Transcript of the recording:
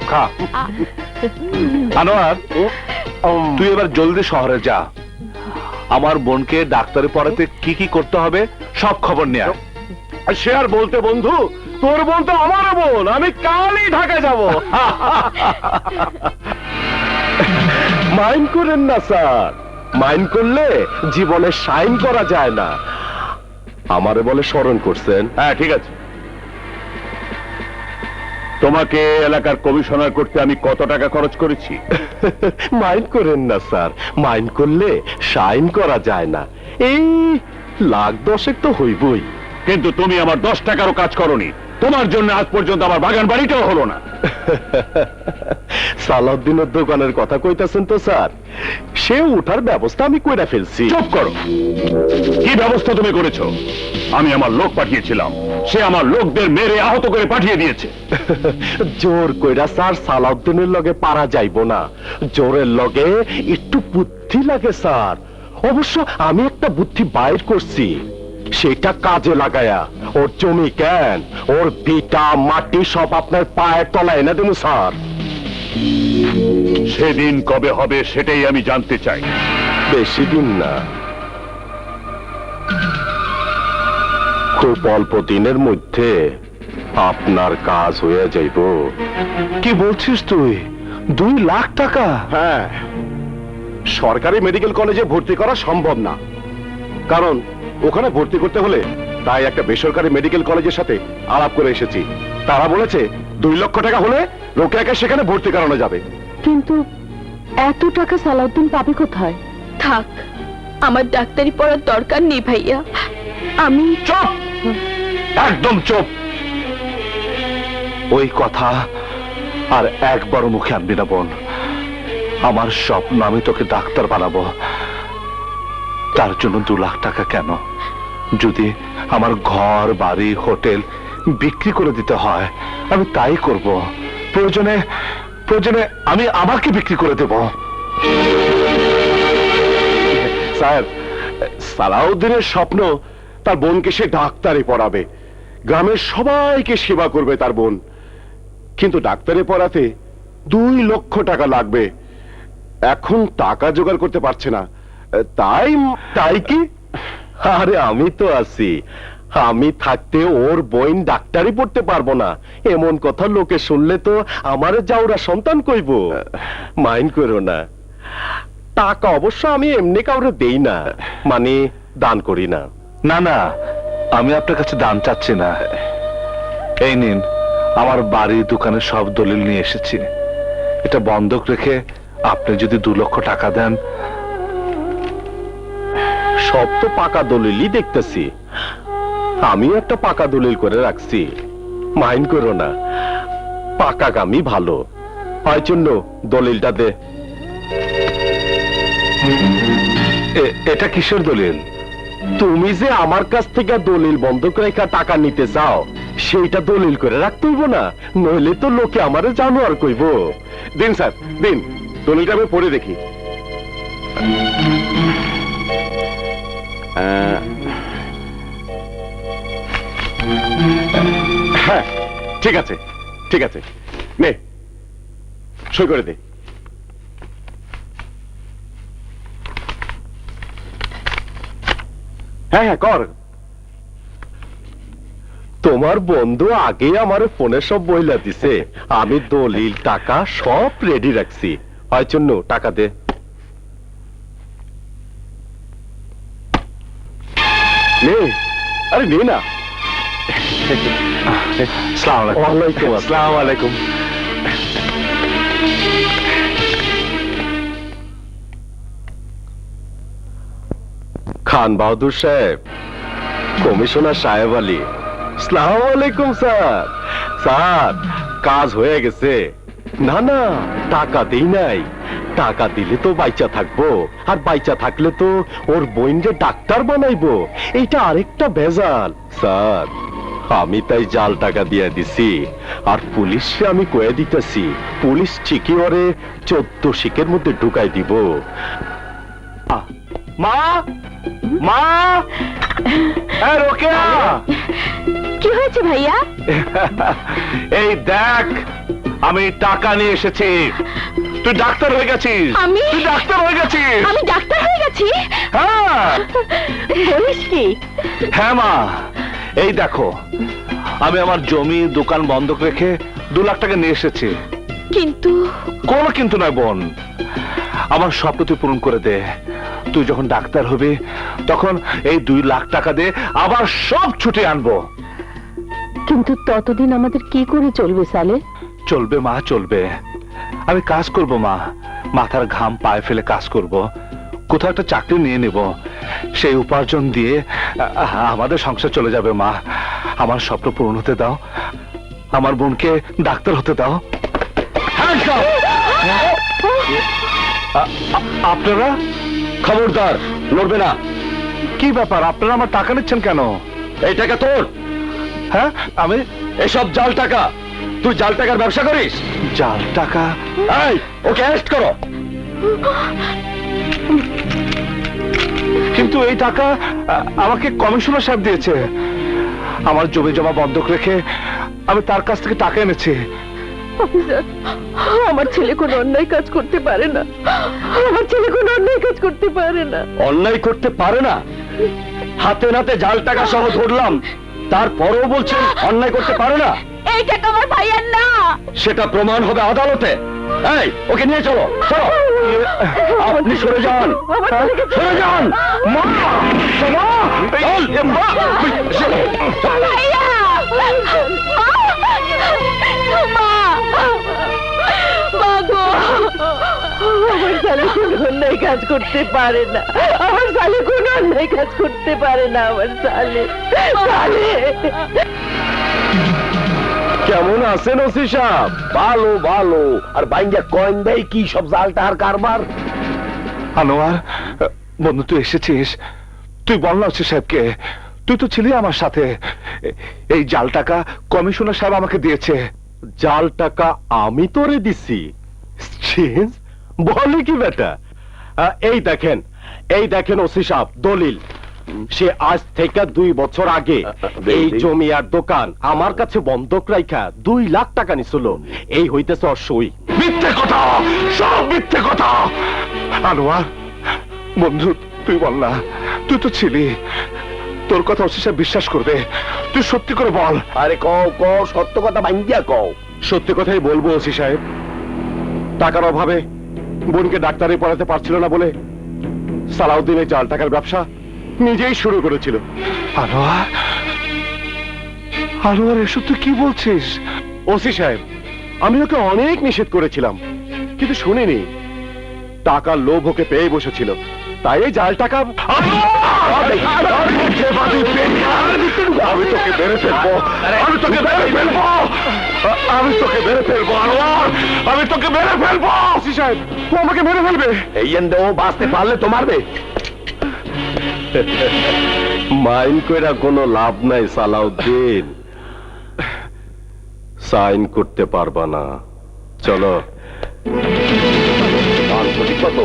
খা। আনোয়ার, তুই এবার জলদি শহরে যা, আমার বোনকে ডাক্তারি পড়াতে কি কি করতে হবে সব খবর নিয়ে আয়। সে আর বলতে বন্ধু, তোর বোন তো আমারও বোন, আমি কালই ঢাকা যাব। মাইন্ড করেন না স্যার, মাইন্ড করলে জীবনে সাইন করা যায় না। আমারে বলে স্মরণ করছেন? হ্যাঁ ঠিক আছে। তোমাকে এলাকার কমিশনার করতে আমি কত টাকা খরচ করেছি? মাইন্ড করেন না স্যার, মাইন্ড করলে সাইন করা যায় না। এই লাখ দশেক তো হইবই। কিন্তু তুমি আমার 10 টাকারও কাজ করনি, তোমার জন্য আজ পর্যন্ত আমার বাগান বাড়িটাও হলো না। সালাউদ্দিনের দোকানের কথা কইতাছেন তো স্যার? সে উঠার ব্যবস্থা আমি কইরা ফেলছি। চুপ করো, কি ব্যবস্থা তুমি করেছো? আমি আমার লোক পাঠিয়েছিলাম, সে আমার লোকদের মেরে আহত করে পাঠিয়ে দিয়েছে। জোর কইরা স্যার সালাউদ্দিনের লগে পারা যাইব না, জোরের লগে একটু বুদ্ধি লাগে স্যার। অবশ্য আমি একটা বুদ্ধি বাইর করছি, সেটা কাজে লাগায়া ওর জমি কেন, ওর ভিটা মাটি সব আপনার পায়ের তলায় এনে দেবো স্যার। সেদিন কবে হবে সেটাই আমি জানতে চাই। বেশি দিন না, খুব অল্প দিনের মধ্যে আপনার কাজ হয়ে যাইব। কি বলছিস তুই? 2 লাখ টাকা? হ্যাঁ, সরকারি মেডিকেল কলেজে ভর্তি করা সম্ভব না, কারণ ওখানে ভর্তি করতে হলে তাই একটা বেসরকারি মেডিকেল কলেজের সাথে আলাপ করে এসেছি। তারা বলেছে 2 লক্ষ টাকা হলে রোকেয়াকে সেখানে ভর্তি করানো যাবে। কিন্তু এত টাকা সালাউদ্দিন পাবে কোথায়? থাক, আমার ডাক্তারি পড়ার দরকার নেই ভাইয়া। আমি চুপ, একদম চুপ। ওই কথা আর একবারও মুখে আনবি না বোন। আমার স্বপ্ন আমি তোকে ডাক্তার বানাবো, তার জন্য 2 লাখ টাকা কেন? যদি আমার ঘর বাড়ি হোটেল বিক্রি করে দিতে হয় আমি তাই করব। প্রয়োজনে প্রয়োজনে আমি আমাকে বিক্রি করে দেব। স্যার, সালাউদ্দিনের স্বপ্ন তার বোনকে সে ডাক্তারি পড়াবে, গ্রামের সবাইকে সেবা করবে তার বোন। কিন্তু ডাক্তারি পড়াতে 2 লক্ষ টাকা লাগবে, এখন টাকা জোগাড় করতে পারছে না। তাই তাই কি? আরে আমি তো আছি, আমি থাকতে ওর বোন ডাক্তারি পড়তে পারবো না, এমন কথা লোকে শুনলে তো আমার যাওরা সন্তান কইব। মাইন্ড করো না, টাকা অবশ্য আমি এমনি কাউরে দেই না, মানে দান করি না। না না, আমি আপনার কাছে দান চাচ্ছি না। এই নিন, আমার বাড়ির দোকানের সব দলিল নিয়ে এসেছি। এটা বন্ধক রেখে আপনি যদি 2 লক্ষ টাকা দেন। সব তো পাকা দলিলই দেখতেছি, আমি একটা পাকা দলিল করে রাখছি। মাইন্ড করো না, পাকা কামই ভালো হয়, জন্য দলিলটা দে। এটা কিসের দলিল? তুমি যে আমার কাছ থেকে দলিল বন্ধক রেখা টাকা নিতে চাও, সেইটা দলিল করে রাখতে হইব না, নইলে তো লোকে আমারে জানোয়ার কইব। দিন স্যার দিন, দলিলটা আমি পড়ে দেখি। হ্যাঁ ঠিক আছে, ঠিক আছে, নে সই করে দে। হ্যাঁ হ্যাঁ কর। তোমার বন্ধু আগে আমার ফোনে সব বইলা দিছে, আমি দলিল টাকা সব রেডি রাখছি, হয় জন্য টাকা দে। নে, আরে নে না। ওয়ালাইকুম আসসালাম। আলাইকুম। খান বাহাদুর সাহেব, কমিশনার সাহেব আলী, আসসালামু আলাইকুম স্যার। স্যার, কাজ হয়ে গেছে। না না, টাকা দেই নাই, টাকা দিলে তো বাইচা থাকবো, আর বাইচা থাকলে তো ওর বোনকে ডাক্তার বানাইবো, এইটা আরেকটা ভেজাল। স্যার, আমি তাই জাল টাকা দিয়ে দিছি, আর পুলিশে আমি কয়ে দিতেছি, পুলিশ ঠিকই ওরে 14 শিকের মধ্যে ঢুকাই দিব। মা, মা, রোকেয়া, কি হয়েছে ভাইয়া? এই দেখ, আমি টাকা নিয়ে এসেছি। তুই ডাক্তার হয়ে গেছিস। তুই ডাক্তার হয়ে গেছিস। আমি ডাক্তার হয়ে গেছি? হ্যাঁ বলিস কি? হ্যাঁ মা, এই দেখো আমি আমার জমি দোকান বন্ধক রেখে 2 লাখ টাকা নিয়ে এসেছি। কিন্তু কোনো কিন্তু নয় বোন, আমার স্বপ্ন তুই পূরণ করে দে। তুই যখন ডাক্তার হবি তখন এই 2 লাখ টাকা দিয়ে আবার সব ছুটে আনবো। কিন্তু ততদিন আমাদের কি করে চলবে সালে? চলবে মা, চলবে। আমি কাজ করব মা, মাথার ঘাম পায়ে ফেলে কাজ করব। কোথাও একটা চাকরি নিয়ে নেব, সেই উপার্জন দিয়ে আমাদের সংসার চলে যাবে মা। আমার স্বপ্ন পূরণ হতে দাও, আমার বোনকে ডাক্তার হতে দাও। আপনারা খবরদার, লড়বে না। কি ব্যাপার, আপনারা আমার টাকা নিচ্ছেন কেন? এই টাকা তোর। হ্যাঁ, আমি এসব জাল টাকা। তুই জাল টাকার ব্যবসা করিস? জাল টাকা? এই, ওকে অ্যারেস্ট করো। কিন্তু এই টাকা আমাকে কমিশনার সাহেব দিয়েছে। আমার জমি জমা বন্ধক রেখে আমি তার কাছ থেকে টাকা এনেছি। অফিসার, আমার ছেলে কোনো অন্যায় কাজ করতে পারে না। আমার ছেলে কোনো অন্যায় কাজ করতে পারে না। অন্যায় করতে পারে না? হাতে নাতে জাল টাকা সহ ধরলাম, তারপরেও বলছেন অন্যায় করতে পারে না? এই টাকা আমার ভাইয়ার না। সেটা প্রমাণ হবে আদালতে। এই, ওকে নিয়ে চলো, চলো। আপনি সরে যান, সরে যান। মা, মা, চল, মা। ভাইয়া! মা! মা গো! আমার ছেলে কোনো অন্যায় কাজ করতে পারে না। আমার ছেলে কোনো অন্যায় কাজ করতে পারে না। আমার ছেলে কেমন আছেন ওসি সাহেব? ভালো ভালো। আর বাইঙ্গা কয়েন দেয় কি সব জাল টাকার কারবার? আনোয়ার বন্ধু, তুই এসেছিস। তুই বল না ওসি সাহেবকে, তুই তো ছিলি আমার সাথে। এই জাল টাকা কমিশনার সাহেব আমাকে দিয়েছে। জাল টাকা আমি তোরে দিছি? বলে কি বেটা? এই দেখেন ওসি সাহেব, দলিল। সে আজ থেকে 2 বছর আগে এই জমি আর দোকান আমার কাছে বন্ধক রাইখা 2 লাখ টাকা নিছিল। এই হইতেছে অসই। মিথ্যে কথা, সব মিথ্যে কথা। আনোয়ার বন্ধু, তুই বল না, তুই তো ছিলি। তোর কথা ওসি সাহেব বিশ্বাস করবে। তুই সত্যি করে বল। আরে কও কও, সত্য কথা ভাঙ্গিয়া কও। সত্যি কথাই বলবো ওসি সাহেব। টাকার অভাবে বোনকে ডাক্তারি পড়াতে পারছিল না বলে সালাউদ্দিনের জাল টাকার ব্যবসা নিজেই শুরু করেছিল। আনোয়ার, আনোয়ার এসব তুই কি বলছিস? ওসি সাহেব, আমি ওকে অনেক নিষেধ করেছিলাম, কিন্তু শুনিনি। টাকার লোভ ওকে পেয়ে বসেছিল, তাই এই জাল টাকা। আমি তোকে মেরে ফেলবো, আমি তোকে মেরে ফেলবো, আমি তোকে মেরে ফেলবো আনোয়ার, আমি তোকে মেরে ফেলবো। ওসি সাহেব, ও আমাকে মেরে ফেলবে। এই এন্ড ও বাঁচতে পারলে তো মারবে। মাইন কইরা কোনো লাভ নাই সালাউদ্দিন, সাইন করতে পারবা না। চলো। কত